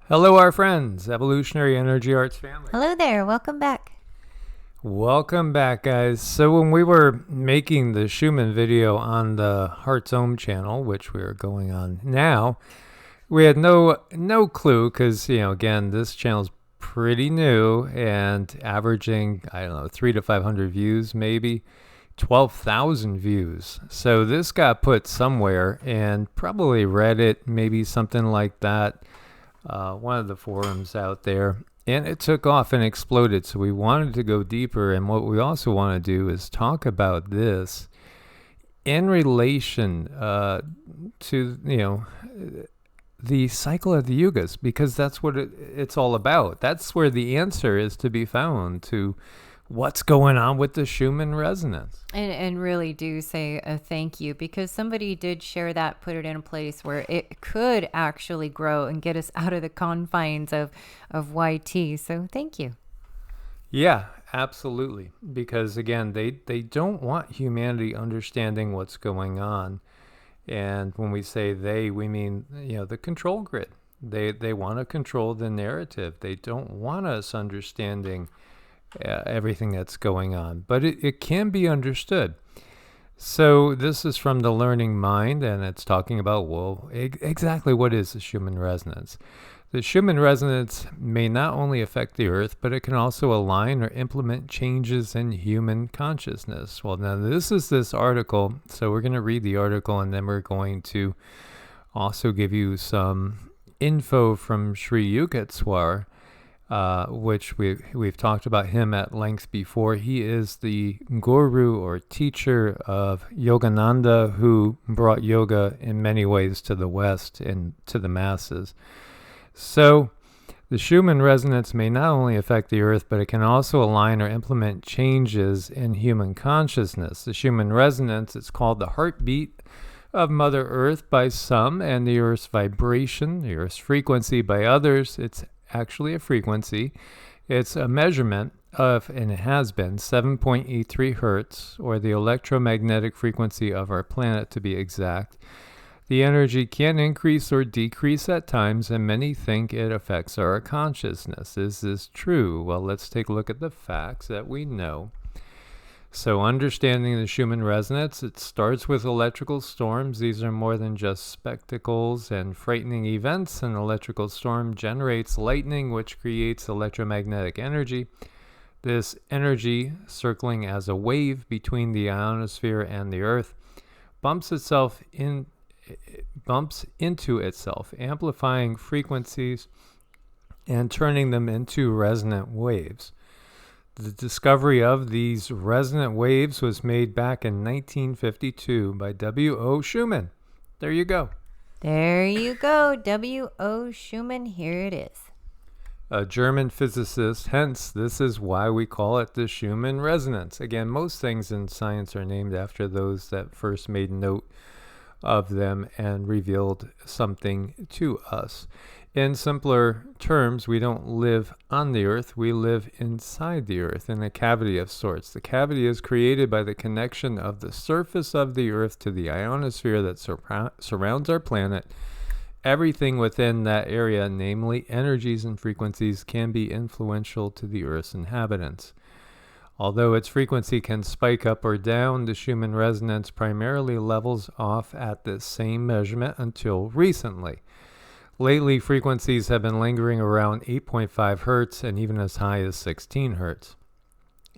Hello, our friends, Evolutionary Energy Arts family. Hello there, welcome back. Welcome back, guys. So when we were making the Schumann video on the Hearts OMMM channel, which we are going on now, we had no clue because, again, this channel's pretty new and averaging, 300 to 500 views, maybe 12,000 views. So this got put somewhere, and probably Reddit, maybe something like that. One of the forums out there, and it took off and exploded. So we wanted to go deeper, and what we also want to do is talk about this in relation to the cycle of the Yugas, because that's what it's all about. That's where the answer is to be found to what's going on with the Schumann resonance. And really do say a thank you, because somebody did share that, put it in a place where it could actually grow and get us out of the confines of YT. So thank you. Yeah, absolutely. Because again, they don't want humanity understanding what's going on. And when we say they, we mean, the control grid. They want to control the narrative. They don't want us understanding everything that's going on, but it can be understood. So this is from the Learning Mind, and it's talking about, exactly what is the Schumann resonance? The Schumann resonance may not only affect the Earth, but it can also align or implement changes in human consciousness. Well, now this is this article, so we're going to read the article, and then we're going to also give you some info from Sri Yugas, which we've talked about him at length before. He is the guru or teacher of Yogananda, who brought yoga in many ways to the West and to the masses. So the Schumann resonance may not only affect the Earth, but it can also align or implement changes in human consciousness. The Schumann resonance, it's called the heartbeat of Mother Earth by some, and the Earth's vibration, the Earth's frequency by others. It's actually a frequency. It's a measurement of, and it has been, 7.83 hertz, or the electromagnetic frequency of our planet to be exact. The energy can increase or decrease at times, and many think it affects our consciousness. Is this true? Well, let's take a look at the facts that we know. So understanding the Schumann resonance, it starts with electrical storms. These are more than just spectacles and frightening events. An electrical storm generates lightning, which creates electromagnetic energy. This energy, circling as a wave between the ionosphere and the Earth, bumps into itself, amplifying frequencies and turning them into resonant waves. The discovery of these resonant waves was made back in 1952 by W.O. Schumann. There you go. There you go, W.O. Schumann, here it is. A German physicist, hence this is why we call it the Schumann resonance. Again, most things in science are named after those that first made note of them and revealed something to us. In simpler terms, we don't live on the Earth, we live inside the Earth in a cavity of sorts. The cavity is created by the connection of the surface of the Earth to the ionosphere that surrounds our planet. Everything within that area, namely energies and frequencies, can be influential to the Earth's inhabitants. Although its frequency can spike up or down, the Schumann resonance primarily levels off at this same measurement until recently. Lately, frequencies have been lingering around 8.5 hertz and even as high as 16 hertz.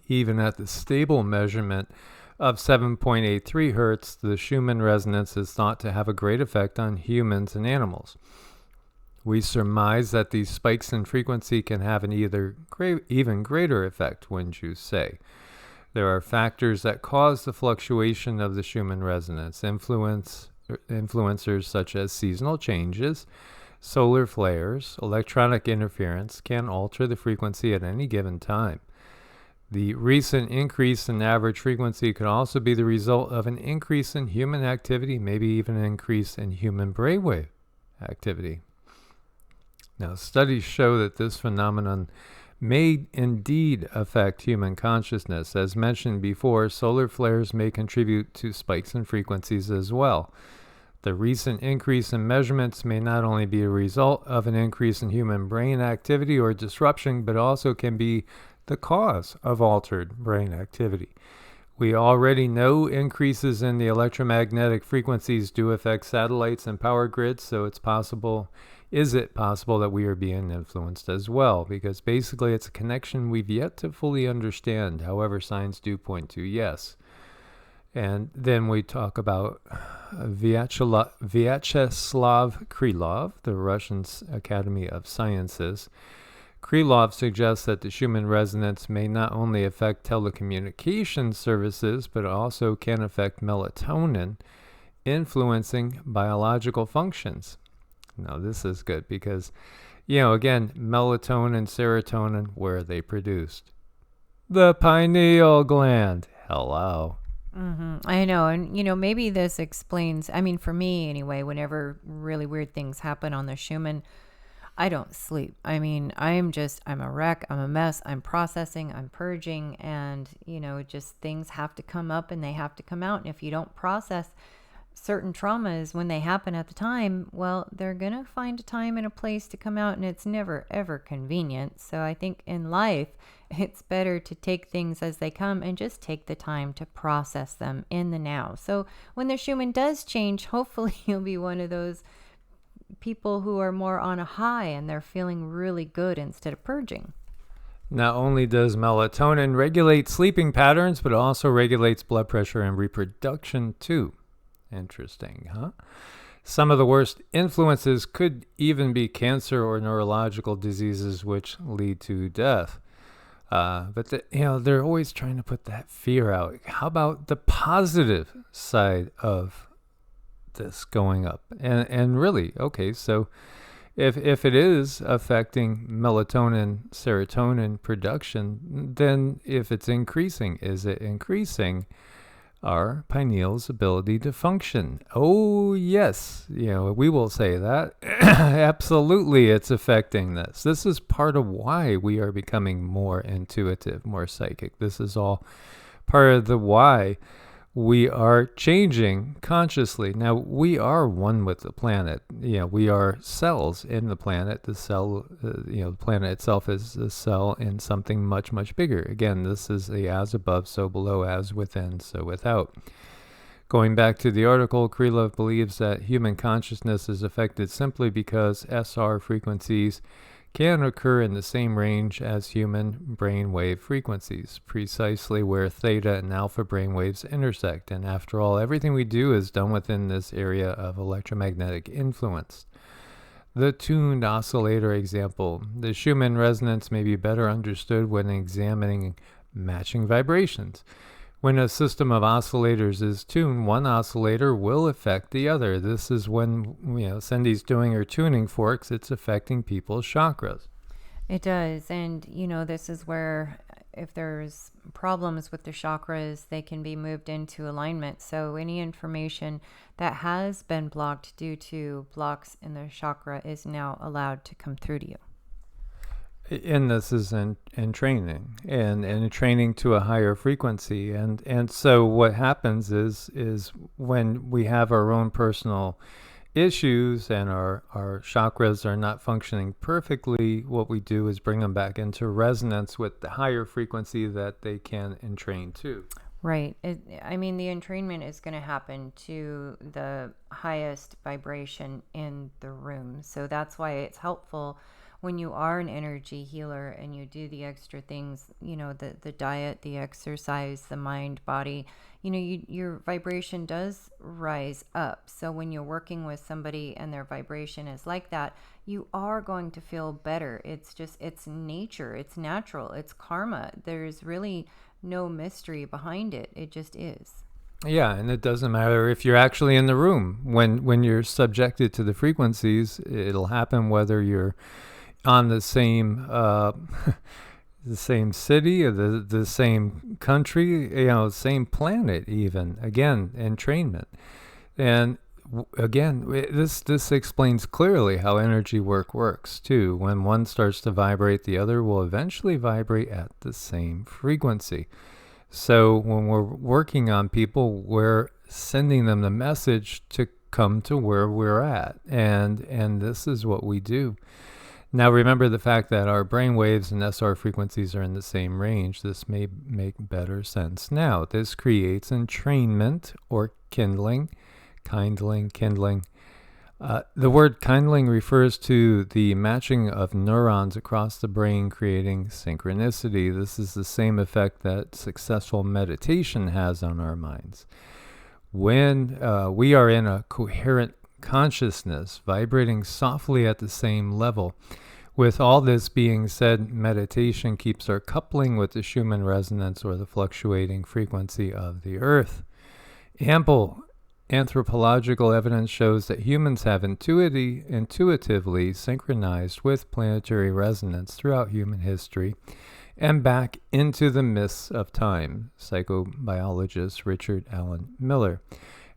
Even at the stable measurement of 7.83 hertz, the Schumann resonance is thought to have a great effect on humans and animals. We surmise that these spikes in frequency can have an even greater effect, wouldn't you say? There are factors that cause the fluctuation of the Schumann resonance. Influencers such as seasonal changes, solar flares, electronic interference can alter the frequency at any given time. The recent increase in average frequency could also be the result of an increase in human activity, maybe even an increase in human brainwave activity. Now, studies show that this phenomenon may indeed affect human consciousness. As mentioned before, solar flares may contribute to spikes in frequencies as well. The recent increase in measurements may not only be a result of an increase in human brain activity or disruption, but also can be the cause of altered brain activity. We already know increases in the electromagnetic frequencies do affect satellites and power grids, so is it possible that we are being influenced as well? Because basically it's a connection we've yet to fully understand. However, signs do point to yes. And then we talk about Vyacheslav Krylov, the Russian Academy of Sciences. Krylov suggests that the Schumann resonance may not only affect telecommunication services, but also can affect melatonin, influencing biological functions. Now, this is good because, again, melatonin, serotonin, where are they produced? The pineal gland. Hello. I know. And, maybe this explains, for me anyway, whenever really weird things happen on the Schumann, I don't sleep. I'm a wreck. I'm a mess. I'm processing. I'm purging. And, just things have to come up and they have to come out. And if you don't process certain traumas when they happen at the time, well, they're going to find a time and a place to come out. And it's never, ever convenient. So I think in life, it's better to take things as they come and just take the time to process them in the now. So when the Schumann does change, hopefully you'll be one of those people who are more on a high and they're feeling really good instead of purging. Not only does melatonin regulate sleeping patterns, but it also regulates blood pressure and reproduction too. Interesting, huh? Some of the worst influences could even be cancer or neurological diseases which lead to death. But they're always trying to put that fear out. How about the positive side of this going up? And really, okay, so if it is affecting melatonin, serotonin production, then if it's increasing, is it increasing our pineal's ability to function? Oh, yes. We will say that. Absolutely, it's affecting this. This is part of why we are becoming more intuitive, more psychic. This is all part of the why we are changing consciously. Now, we are one with the planet. We are cells in the planet. The cell, the planet itself is a cell in something much, much bigger. Again, this is the as above, so below, as within, so without. Going back to the article, Krylov believes that human consciousness is affected simply because SR frequencies can occur in the same range as human brainwave frequencies, precisely where theta and alpha brainwaves intersect. And after all, everything we do is done within this area of electromagnetic influence. The tuned oscillator example. The Schumann resonance may be better understood when examining matching vibrations. When a system of oscillators is tuned, one oscillator will affect the other. This is when, Cindy's doing her tuning forks, it's affecting people's chakras. It does. And, this is where if there's problems with the chakras, they can be moved into alignment. So any information that has been blocked due to blocks in the chakra is now allowed to come through to you. And this is in training and training to a higher frequency. And so what happens is when we have our own personal issues and our chakras are not functioning perfectly, what we do is bring them back into resonance with the higher frequency that they can entrain to. Right. The entrainment is going to happen to the highest vibration in the room. So that's why it's helpful when you are an energy healer and you do the extra things, the diet, the exercise, the mind, body, your vibration does rise up. So when you're working with somebody and their vibration is like that, you are going to feel better. It's nature, it's natural, it's karma. There's really no mystery behind it. It just is. Yeah, and it doesn't matter if you're actually in the room. When you're subjected to the frequencies, it'll happen whether you're on the same the same city or the same country, same planet even. Again, entrainment. And again, this explains clearly how energy works too. When one starts to vibrate, the other will eventually vibrate at the same frequency. So when we're working on people, we're sending them the message to come to where we're at, and this is what we do. Now remember the fact that our brain waves and SR frequencies are in the same range. This may make better sense now. This creates entrainment or kindling. The word kindling refers to the matching of neurons across the brain, creating synchronicity. This is the same effect that successful meditation has on our minds. When we are in a coherent consciousness, vibrating softly at the same level. With all this being said, meditation keeps our coupling with the Schumann resonance, or the fluctuating frequency of the earth. Ample anthropological evidence shows that humans have intuitively synchronized with planetary resonance throughout human history and back into the mists of time. Psychobiologist Richard Alan Miller.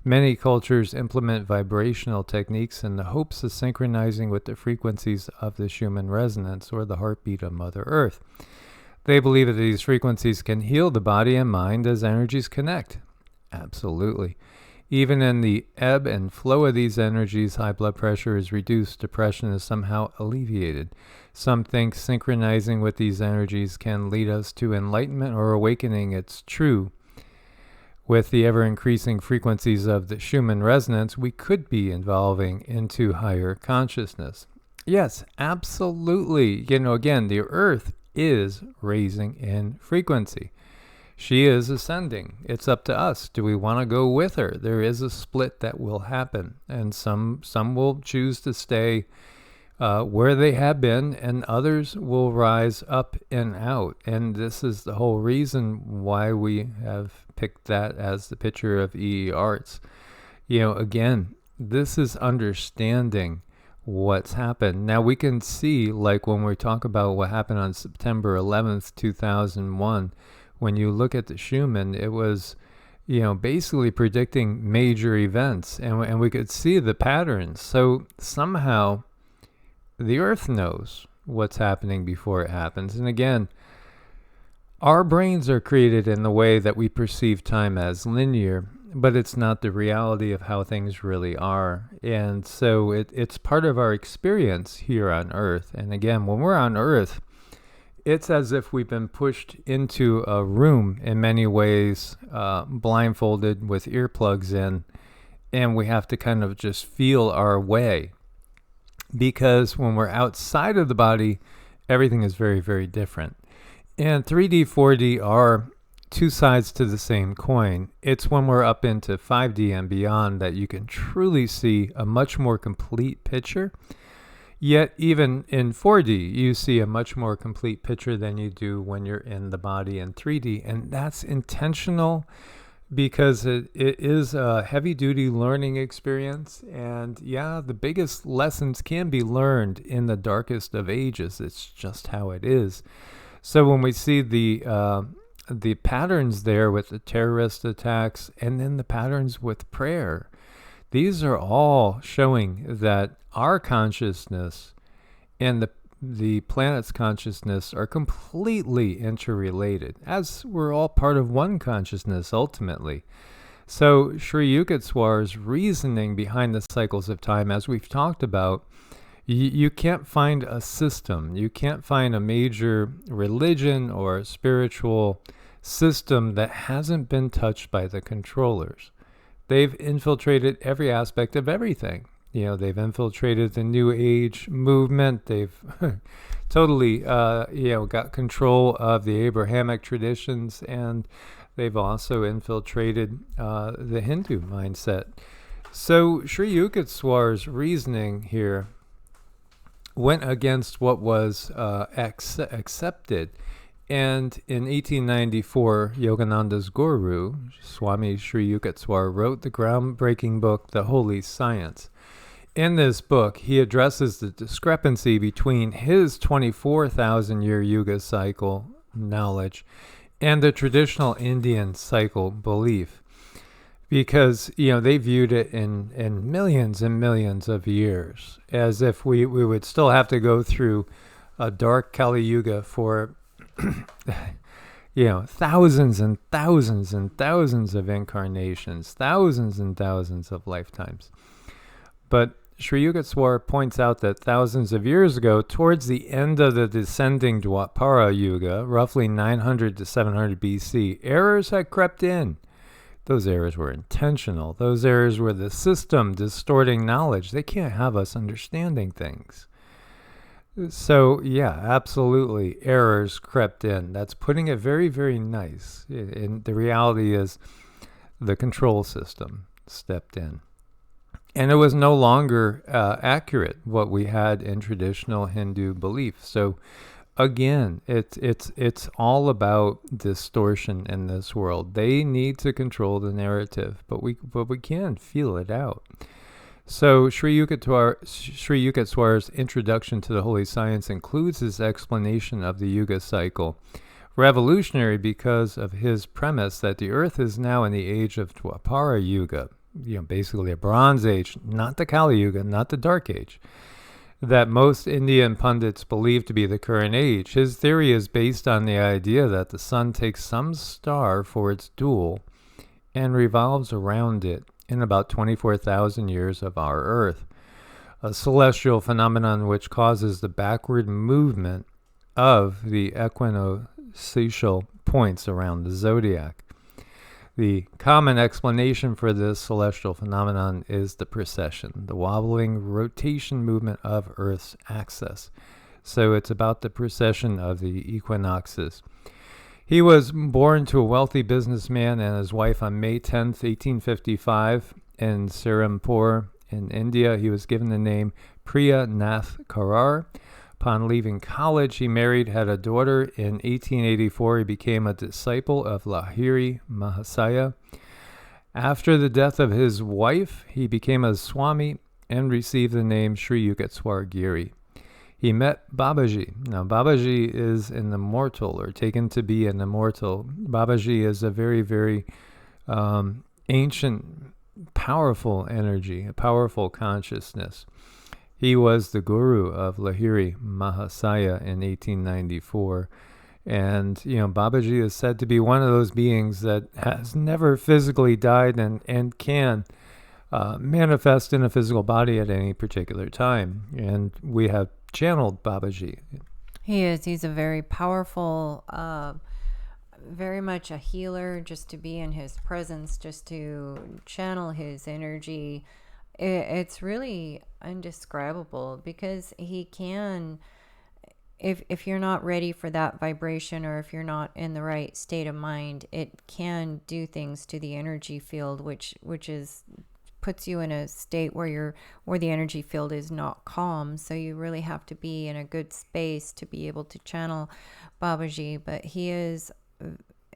Many cultures implement vibrational techniques in the hopes of synchronizing with the frequencies of the Schumann resonance, or the heartbeat of Mother Earth. They believe that these frequencies can heal the body and mind as energies connect. Absolutely. Even in the ebb and flow of these energies, high blood pressure is reduced, depression is somehow alleviated. Some think synchronizing with these energies can lead us to enlightenment or awakening. It's true. With the ever-increasing frequencies of the Schumann resonance, we could be evolving into higher consciousness. Yes, absolutely. Again, the Earth is raising in frequency. She is ascending. It's up to us. Do we want to go with her? There is a split that will happen, and some will choose to stay where they have been, and others will rise up and out. And this is the whole reason why we have picked that as the picture of EEARTS. Again, this is understanding what's happened. Now we can see, like when we talk about what happened on September 11th, 2001, when you look at the Schumann, it was, basically predicting major events, and we could see the patterns. So somehow the Earth knows what's happening before it happens. And again, our brains are created in the way that we perceive time as linear, but it's not the reality of how things really are. And so it's part of our experience here on Earth. And again, when we're on Earth, it's as if we've been pushed into a room in many ways, blindfolded with earplugs in, and we have to kind of just feel our way. Because when we're outside of the body, everything is very, very different. And 3D, 4D are two sides to the same coin. It's when we're up into 5D and beyond that you can truly see a much more complete picture. Yet even in 4D, you see a much more complete picture than you do when you're in the body in 3D. And that's intentional because it is a heavy-duty learning experience. And yeah, the biggest lessons can be learned in the darkest of ages. It's just how it is. So when we see the patterns there with the terrorist attacks and then the patterns with prayer, these are all showing that our consciousness and the planet's consciousness are completely interrelated, as we're all part of one consciousness ultimately. So Sri Yugaswar's reasoning behind the cycles of time, as we've talked about, you can't find a system, you can't find a major religion or spiritual system that hasn't been touched by the controllers. They've infiltrated every aspect of everything. They've infiltrated the New Age movement. They've totally, got control of the Abrahamic traditions, and they've also infiltrated the Hindu mindset. So Sri Yugaswar's reasoning here went against what was accepted. And in 1894, Yogananda's guru, Swami Sri Yugaswar, wrote the groundbreaking book, The Holy Science. In this book, he addresses the discrepancy between his 24,000-year Yuga cycle knowledge and the traditional Indian cycle belief. Because, they viewed it in millions and millions of years, as if we would still have to go through a dark Kali Yuga for thousands and thousands and thousands of incarnations, thousands and thousands of lifetimes. But Sri Yugaswar points out that thousands of years ago, towards the end of the descending Dwapara Yuga, roughly 900 to 700 BC, errors had crept in. Those errors were intentional. Those errors were the system distorting knowledge. They can't have us understanding things. So, yeah, absolutely, errors crept in. That's putting it very, very nice. And the reality is the control system stepped in. And it was no longer accurate, what we had in traditional Hindu belief. So, again, it's all about distortion in this world. They need to control the narrative, but we can feel it out. So Sri Yugaswar's introduction to the holy science includes his explanation of the Yuga cycle, revolutionary because of his premise that the Earth is now in the age of Dwapara Yuga, basically a Bronze Age, not the Kali Yuga, not the Dark Age, that most Indian pundits believe to be the current age. His theory is based on the idea that the sun takes some star for its dual and revolves around it in about 24,000 years of our Earth, a celestial phenomenon which causes the backward movement of the equinoctial points around the zodiac. The common explanation for this celestial phenomenon is the precession, the wobbling rotation movement of Earth's axis. So it's about the precession of the equinoxes. He was born to a wealthy businessman and his wife on May 10th, 1855 in Serampore in India. He was given the name Priya Nath Karar. Upon leaving college, he married, had a daughter. In 1884, he became a disciple of Lahiri Mahasaya. After the death of his wife, he became a Swami and received the name Sri Yugaswar Giri. He met Babaji. Now, Babaji is an immortal, or taken to be an immortal. Babaji is a very, very ancient, powerful energy, a powerful consciousness. He was the guru of Lahiri Mahasaya in 1894. And, Babaji is said to be one of those beings that has never physically died and can manifest in a physical body at any particular time. And we have channeled Babaji. He is. He's a very powerful, very much a healer. Just to be in his presence, just to channel his energy, it's really indescribable, because he can, if you're not ready for that vibration, or if you're not in the right state of mind, it can do things to the energy field, which is puts you in a state where the energy field is not calm. So you really have to be in a good space to be able to channel Babaji. But his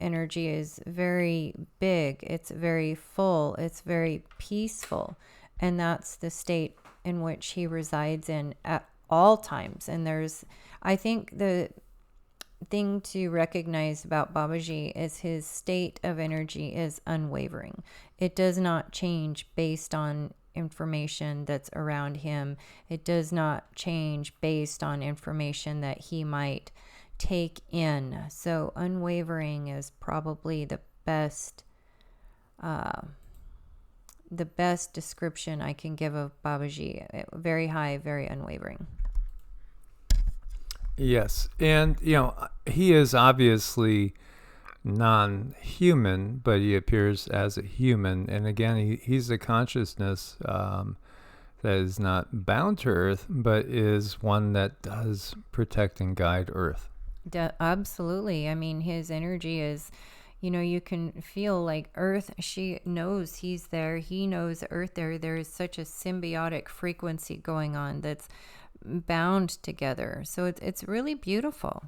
energy is very big, it's very full, it's very peaceful, and that's the state in which he resides in at all times. And I think the thing to recognize about Babaji is his state of energy is unwavering. It does not change based on information that's around him. It does not change based on information that he might take in. So unwavering is probably the best description I can give of Babaji. Very high, very unwavering. Yes, and he is obviously non-human, but he appears as a human, and again, he's a consciousness that is not bound to Earth, but is one that does protect and guide Earth. Absolutely. I mean, his energy is, you can feel like Earth, she knows he's there, he knows Earth there. There is such a symbiotic frequency going on that's bound together. So it's really beautiful.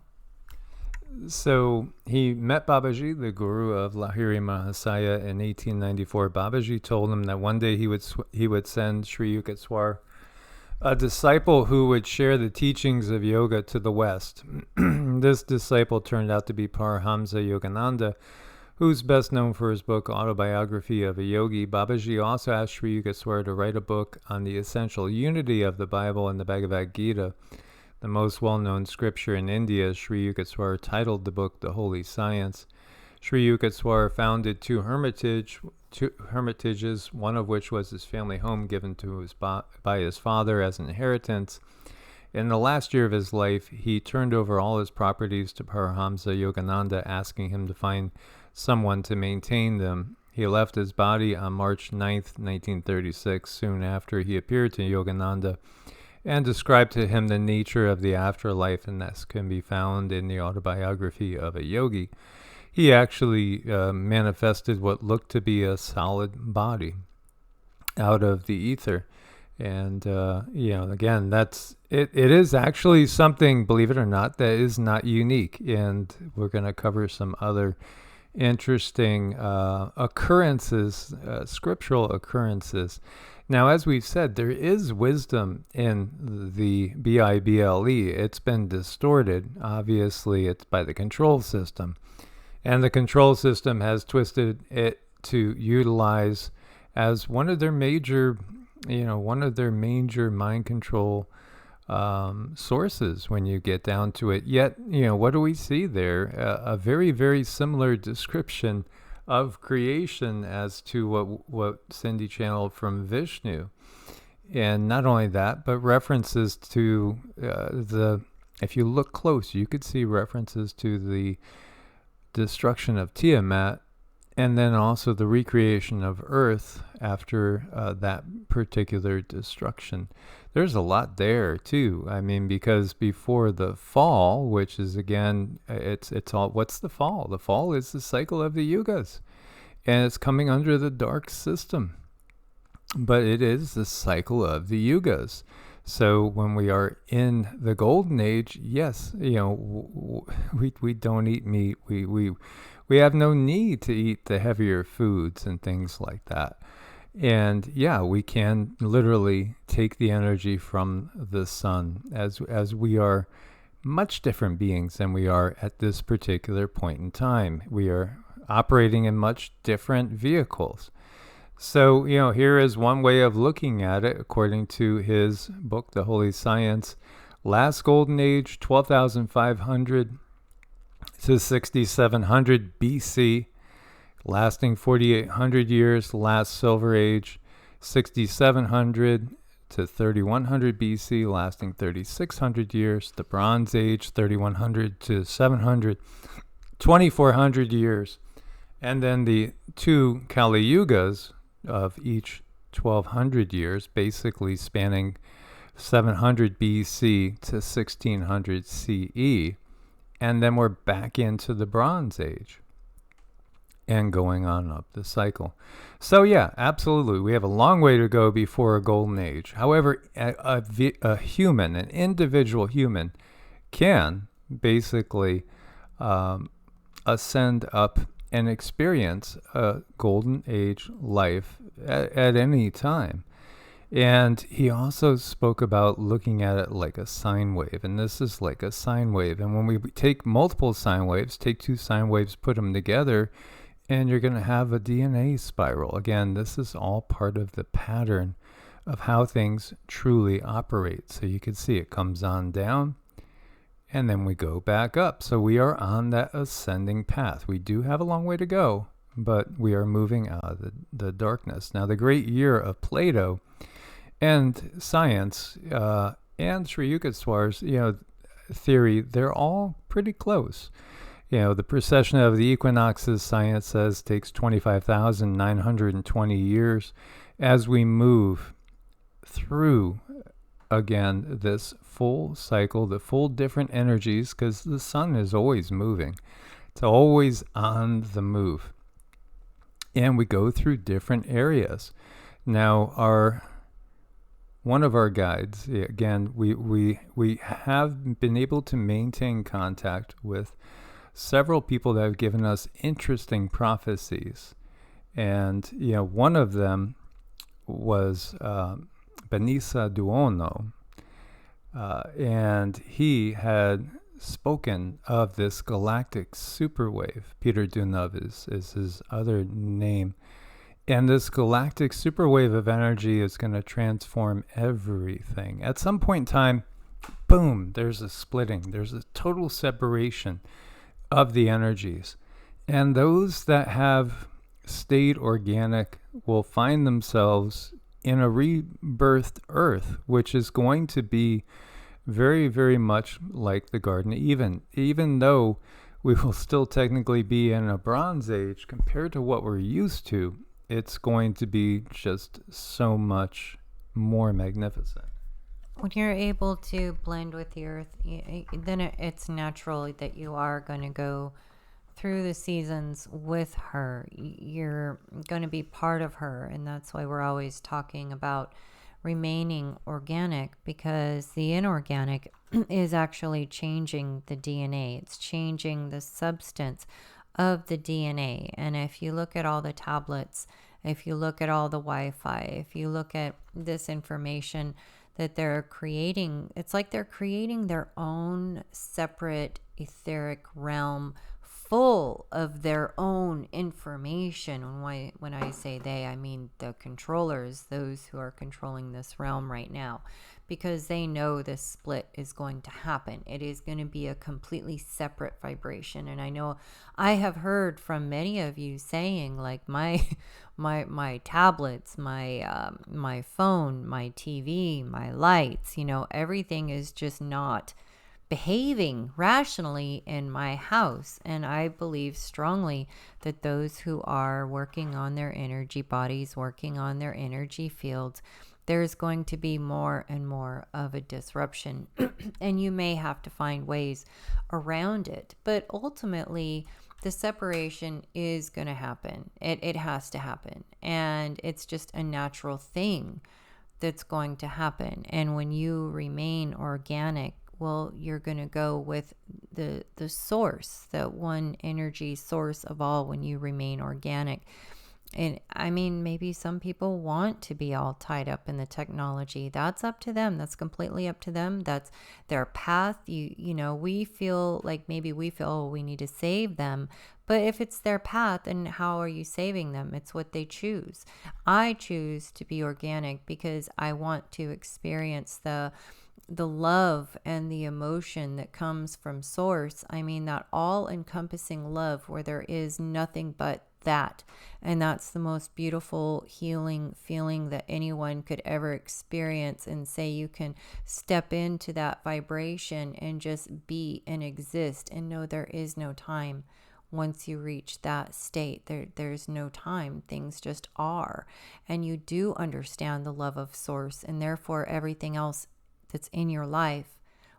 So he met Babaji, the guru of Lahiri Mahasaya, in 1894. Babaji told him that one day he would send Sri Yugaswar a disciple who would share the teachings of yoga to the West. This disciple turned out to be Paramahamsa Yogananda, who's best known for his book Autobiography of a Yogi. Babaji also asked Sri Yugaswar to write a book on the essential unity of the Bible and the Bhagavad Gita, the most well-known scripture in India. Sri Yugaswar titled the book The Holy Science. Sri Yugaswar founded two hermitages, one of which was his family home given to by his father as an inheritance. In the last year of his life, he turned over all his properties to Paramahamsa Yogananda, asking him to find someone to maintain them. He left his body on March 9th, 1936, soon after he appeared to Yogananda and described to him the nature of the afterlife, and this can be found in the autobiography of a yogi. He actually manifested what looked to be a solid body out of the ether. And, again, it is actually something, believe it or not, that is not unique. And we're going to cover some other interesting occurrences, scriptural occurrences. Now, as we've said, there is wisdom in the Bible. It's been distorted. Obviously, it's by the control system. And the control system has twisted it to utilize as one of their major mind control sources when you get down to it. Yet, what do we see there? A very, very similar description of creation as to what Cindy channeled from Vishnu. And not only that, but references to if you look close, you could see references to the destruction of Tiamat, and then also the recreation of Earth after that particular destruction. There's a lot there too. I mean, because before the fall, which is again, it's all. What's the fall? The fall is the cycle of the Yugas, and it's coming under the dark system. But it is the cycle of the Yugas. So when we are in the golden age, yes, we don't eat meat. We have no need to eat the heavier foods and things like that. And yeah, we can literally take the energy from the sun as we are much different beings than we are at this particular point in time. We are operating in much different vehicles. So, here is one way of looking at it, according to his book, The Holy Science. Last golden age, 12,500 to 6,700 BC, lasting 4,800 years. Last silver age, 6,700 to 3,100 BC, lasting 3,600 years. The bronze age, 3,100 to 700, 2,400 years. And then the two Kali Yugas of each 1,200 years, basically spanning 700 BC to 1600 CE. And then we're back into the Bronze Age and going on up the cycle. So yeah, absolutely. We have a long way to go before a golden age. However, a human, an individual human, can basically ascend up and experience a golden age life at any time. And he also spoke about looking at it like a sine wave, and this is like a sine wave. And when we take multiple sine waves, take two sine waves, put them together, and you're going to have a DNA spiral. Again, this is all part of the pattern of how things truly operate. So you can see it comes on down, and then we go back up. So we are on that ascending path. We do have a long way to go, but we are moving out of the darkness. Now, the great year of Plato and science and Sri Yugaswar's, theory, they're all pretty close. The precession of the equinoxes, science says, takes 25,920 years as we move through, again, this full cycle, the full different energies, because the sun is always moving. It's always on the move. And we go through different areas. Now, one of our guides, again, we have been able to maintain contact with several people that have given us interesting prophecies. And, one of them was Benissa Duono. And he had spoken of this galactic superwave. Peter Dunov is his other name. And this galactic superwave of energy is going to transform everything. At some point in time, boom, there's a splitting. There's a total separation of the energies. And those that have stayed organic will find themselves in a rebirthed earth, which is going to be very, very much like the Garden of Eden, even though we will still technically be in a Bronze Age compared to what we're used to. It's going to be just so much more magnificent. When you're able to blend with the earth, then it's natural that you are going to go through the seasons with her. You're going to be part of her. And that's why we're always talking about remaining organic, because the inorganic is actually changing the DNA. It's changing the substance of the DNA. And if you look at all the tablets, if you look at all the Wi-Fi, if you look at this information that they're creating, it's like they're creating their own separate etheric realm full of their own information. When I say they, I mean the controllers, those who are controlling this realm right now, because they know this split is going to happen. It is going to be a completely separate vibration. And I know I have heard from many of you saying, like, my tablets, my phone, my TV, my lights, everything is just not behaving rationally in my house. And I believe strongly that those who are working on their energy bodies, working on their energy fields, there's going to be more and more of a disruption. And you may have to find ways around it. But ultimately, the separation is going to happen. It has to happen. And it's just a natural thing that's going to happen. And when you remain organic, well, you're going to go with the source, the one energy source of all when you remain organic. And I mean, maybe some people want to be all tied up in the technology. That's up to them. That's completely up to them. That's their path. We feel like maybe we feel, oh, we need to save them. But if it's their path, then how are you saving them? It's what they choose. I choose to be organic because I want to experience the love and the emotion that comes from source. I mean, that all-encompassing love where there is nothing but that. And that's the most beautiful healing feeling that anyone could ever experience, and say you can step into that vibration and just be and exist and know there is no time. Once you reach that state, there's no time. Things just are. And you do understand the love of source, and therefore everything else that's in your life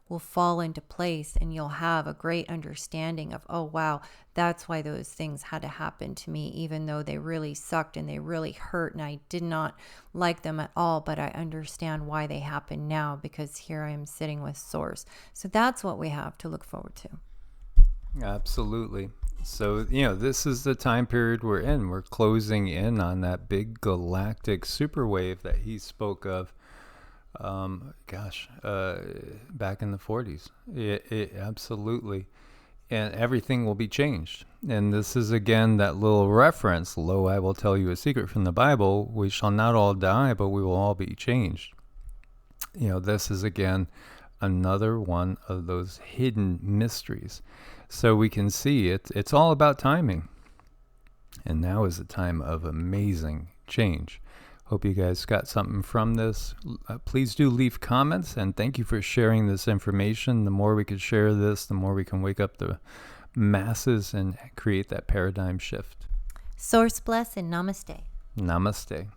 will fall into place, and you'll have a great understanding of, oh, wow, that's why those things had to happen to me, even though they really sucked and they really hurt and I did not like them at all. But I understand why they happen now, because here I am sitting with source. So that's what we have to look forward to. Absolutely. So, this is the time period we're in. We're closing in on that big galactic superwave that he spoke of. Back in the 40s. It absolutely. And everything will be changed. And this is again that little reference, lo, I will tell you a secret from the Bible, we shall not all die, but we will all be changed. This is again another one of those hidden mysteries. So we can see it's all about timing. And now is a time of amazing change. Hope you guys got something from this. Please do leave comments, and thank you for sharing this information. The more we can share this, the more we can wake up the masses and create that paradigm shift. Source bless and namaste. Namaste.